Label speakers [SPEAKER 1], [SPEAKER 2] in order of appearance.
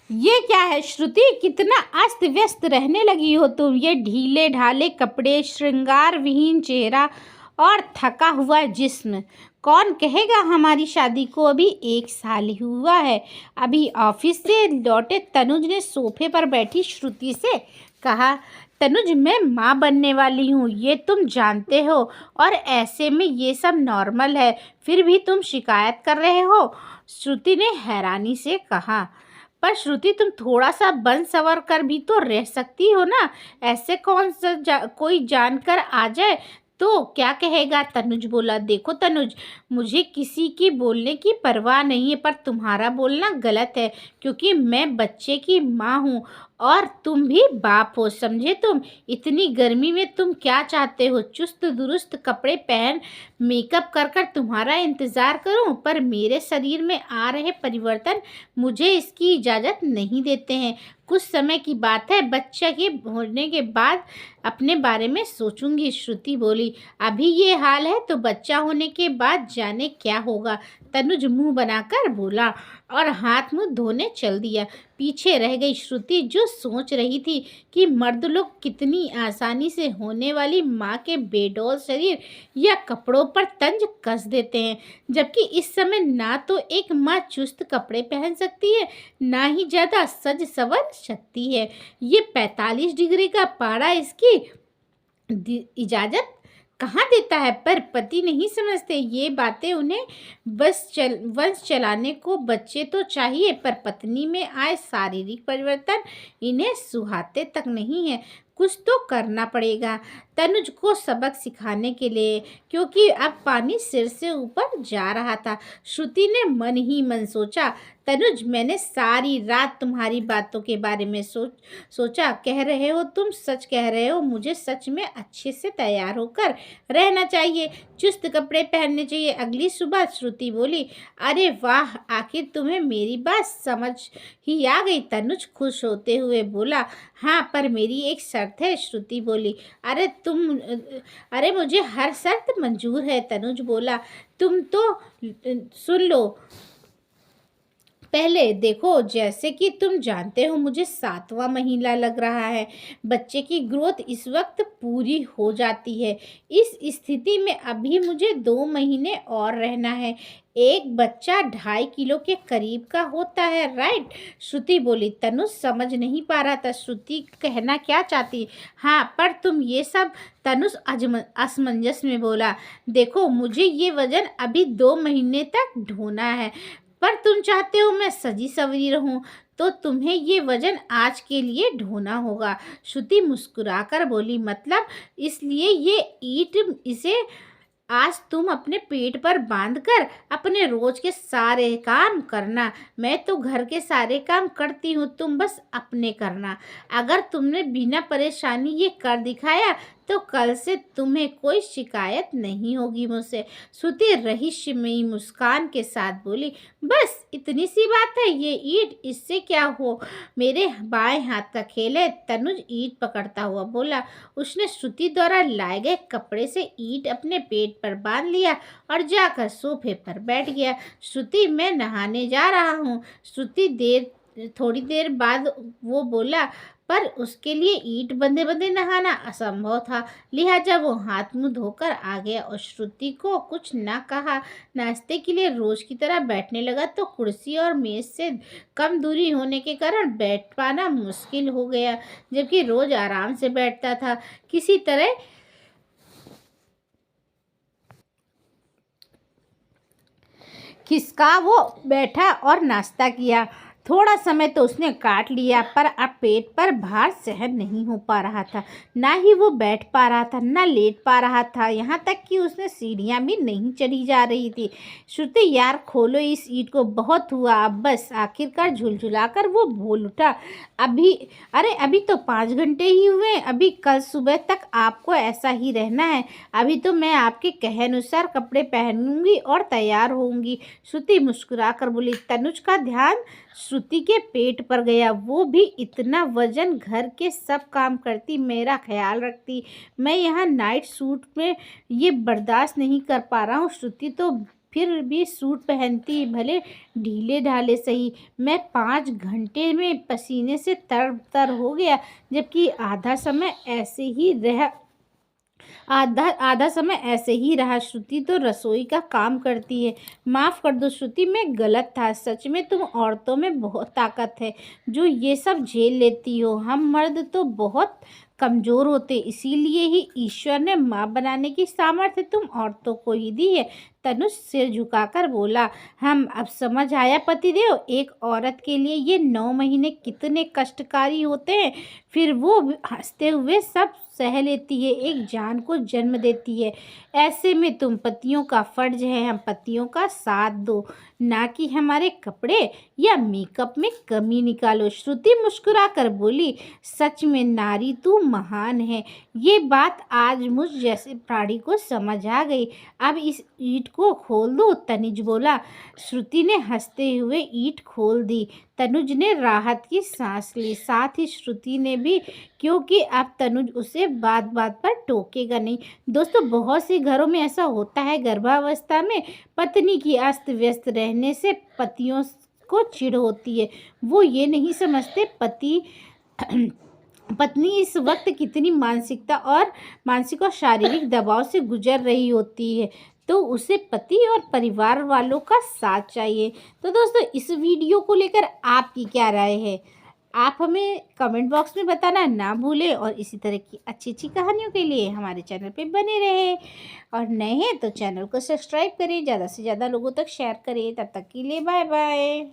[SPEAKER 1] ये क्या है श्रुति, कितना अस्त व्यस्त रहने लगी हो तुम। ये ढीले ढाले कपड़े, श्रृंगार विहीन चेहरा और थका हुआ जिस्म। कौन कहेगा हमारी शादी को अभी 1 साल ही हुआ है। अभी ऑफिस से लौटे तनुज ने सोफे पर बैठी श्रुति से कहा, तनुज मैं माँ बनने वाली हूँ, ये तुम जानते हो, और ऐसे में ये सब नॉर्मल है, फिर भी तुम शिकायत कर रहे हो। श्रुति ने हैरानी से कहा, पर श्रुति तुम थोड़ा सा बन सवर कर भी तो रह सकती हो ना। ऐसे कौन सा कोई जानकर आ जाए तो क्या कहेगा। तनुज बोला, देखो तनुज, मुझे किसी की बोलने की परवाह नहीं है, पर तुम्हारा बोलना गलत है, क्योंकि मैं बच्चे की माँ हूँ और तुम भी बाप हो, समझे। तुम इतनी गर्मी में तुम क्या चाहते हो, चुस्त दुरुस्त कपड़े पहन मेकअप कर कर तुम्हारा इंतज़ार करूं, पर मेरे शरीर में आ रहे परिवर्तन मुझे इसकी इजाज़त नहीं देते हैं। कुछ समय की बात है, बच्चा के होने के बाद अपने बारे में सोचूंगी। श्रुति बोली, अभी ये हाल है तो बच्चा होने के बाद जाने क्या होगा। तनुज मुंह बनाकर बोला और हाथ मुंह धोने चल दिया। पीछे रह गई श्रुति, जो सोच रही थी कि मर्द लोग कितनी आसानी से होने वाली माँ के बेडौल शरीर या कपड़ों पर तंज कस देते हैं, जबकि इस समय ना तो एक माँ चुस्त कपड़े पहन सकती है, ना ही ज़्यादा सज सवर सकती है। ये 45 डिग्री का पारा इसकी इजाज़त कहाँ देता है। पर पति नहीं समझते ये बातें उन्हें। वंश चलाने को बच्चे तो चाहिए, पर पत्नी में आए शारीरिक परिवर्तन इन्हें सुहाते तक नहीं है। कुछ तो करना पड़ेगा तनुज को सबक सिखाने के लिए, क्योंकि अब पानी सिर से ऊपर जा रहा था। श्रुति ने मन ही मन सोचा, तनुज मैंने सारी रात तुम्हारी बातों के बारे में सोचा। कह रहे हो तुम, सच कह रहे हो। मुझे सच में अच्छे से तैयार होकर रहना चाहिए, चुस्त कपड़े पहनने चाहिए अगली सुबह। श्रुति बोली, अरे वाह, आखिर तुम्हें मेरी बात समझ ही आ गई। तनुज खुश होते हुए बोला, हाँ पर मेरी एक शर्त है। श्रुति बोली, अरे मुझे हर शर्त मंजूर है। तनुज बोला, तुम तो सुन लो पहले। देखो, जैसे कि तुम जानते हो मुझे 7वां महीना लग रहा है। बच्चे की ग्रोथ इस वक्त पूरी हो जाती है। इस स्थिति में अभी मुझे 2 महीने और रहना है। एक बच्चा 2.5 किलो के करीब का होता है, राइट। श्रुति बोली। तनुज समझ नहीं पा रहा था श्रुति कहना क्या चाहती। हाँ पर तुम ये सब। तनुज असमंजस में बोला, देखो मुझे ये वजन अभी 2 महीने तक ढोना है, पर तुम चाहते हो मैं सजी सवरी रहूं, तो तुम्हें ये वजन आज के लिए ढोना होगा। श्रुति मुस्कुराकर बोली, मतलब इसलिए ये ईट इसे आज तुम अपने पेट पर बांधकर अपने रोज के सारे काम करना। मैं तो घर के सारे काम करती हूँ, तुम बस अपने करना। अगर तुमने बिना परेशानी ये कर दिखाया तो कल से तुम्हें कोई शिकायत नहीं होगी मुझसे। श्रुति रहस्यमयी मुस्कान के साथ बोली, बस इतनी सी बात है, ये ईंट इससे क्या हो, मेरे बाएं हाथ का खेल है। तनुज ईंट पकड़ता हुआ बोला। उसने श्रुति द्वारा लाए गए कपड़े से ईंट अपने पेट पर बांध लिया और जाकर सोफे पर बैठ गया। श्रुति, मैं नहाने जा रहा हूँ। थोड़ी देर बाद वो बोला, पर उसके लिए ईंट बंधे बंधे नहाना असंभव था, लिहाजा वो हाथ मुंह धोकर आ गया और श्रुति को कुछ न कहा। नाश्ते के लिए रोज की तरह बैठने लगा तो कुर्सी और मेज से कम दूरी होने के कारण बैठ पाना मुश्किल हो गया, जबकि रोज आराम से बैठता था। किसी तरह खिसका वो बैठा और नाश्ता किया। थोड़ा समय तो उसने काट लिया, पर अब पेट पर भार सहन नहीं हो पा रहा था। ना ही वो बैठ पा रहा था, ना लेट पा रहा था, यहाँ तक कि उसने सीढ़ियाँ भी नहीं चढ़ी जा रही थी। श्रुति, यार खोलो इस ईंट को, बहुत हुआ अब बस। आखिरकार झुलझुलाकर वो बोल उठा, अभी तो 5 घंटे ही हुए, अभी कल सुबह तक आपको ऐसा ही रहना है। अभी तो मैं आपके कहे अनुसार कपड़े पहनूंगी और तैयार होंगी। श्रुति मुस्कुराकर बोली। तनुज का ध्यान श्रुति के पेट पर गया। वो भी इतना वजन, घर के सब काम करती, मेरा ख्याल रखती, मैं यहाँ नाइट सूट में ये बर्दाश्त नहीं कर पा रहा हूँ। श्रुति तो फिर भी सूट पहनती, भले ढीले ढाले सही। मैं 5 घंटे में पसीने से तर तर हो गया, जबकि आधा आधा समय ऐसे ही रहा। श्रुति तो रसोई का काम करती है। माफ़ कर दो श्रुति, मैं गलत था। सच में तुम औरतों में बहुत ताकत है जो ये सब झेल लेती हो। हम मर्द तो बहुत कमज़ोर होते, इसीलिए ही ईश्वर ने माँ बनाने की सामर्थ्य तुम औरतों को ही दी है। तनुज सिर झुकाकर बोला। हम अब समझ आया पतिदेव, एक औरत के लिए ये 9 महीने कितने कष्टकारी होते हैं। फिर वो हंसते हुए सब सह लेती है, एक जान को जन्म देती है। ऐसे में तुम पतियों का फर्ज है हम पतियों का साथ दो, ना कि हमारे कपड़े या मेकअप में कमी निकालो। श्रुति मुस्कुराकर बोली, सच में नारी तू महान है। ये बात आज मुझ जैसे प्राणी को समझ आ गई। अब इस ईंट को खोल दो, तनुज बोला। श्रुति ने हंसते हुए ईंट खोल दी। तनुज ने राहत की सांस ली, साथ ही श्रुति ने भी, क्योंकि अब तनुज उसे बात बात पर टोकेगा नहीं। दोस्तों, बहुत से घरों में ऐसा होता है, गर्भावस्था में पत्नी की अस्त व्यस्त रहने से पतियों को चिढ़ होती है। वो ये नहीं समझते पत्नी इस वक्त कितनी मानसिक और शारीरिक दबाव से गुजर रही होती है, तो उसे पति और परिवार वालों का साथ चाहिए। तो दोस्तों, इस वीडियो को लेकर आपकी क्या राय है? आप हमें कमेंट बॉक्स में बताना ना भूलें, और इसी तरह की अच्छी अच्छी कहानियों के लिए हमारे चैनल पे बने रहें। और नए हैं तो चैनल को सब्सक्राइब करें, ज़्यादा से ज़्यादा लोगों तक शेयर करें। तब तक के लिए बाय बाय।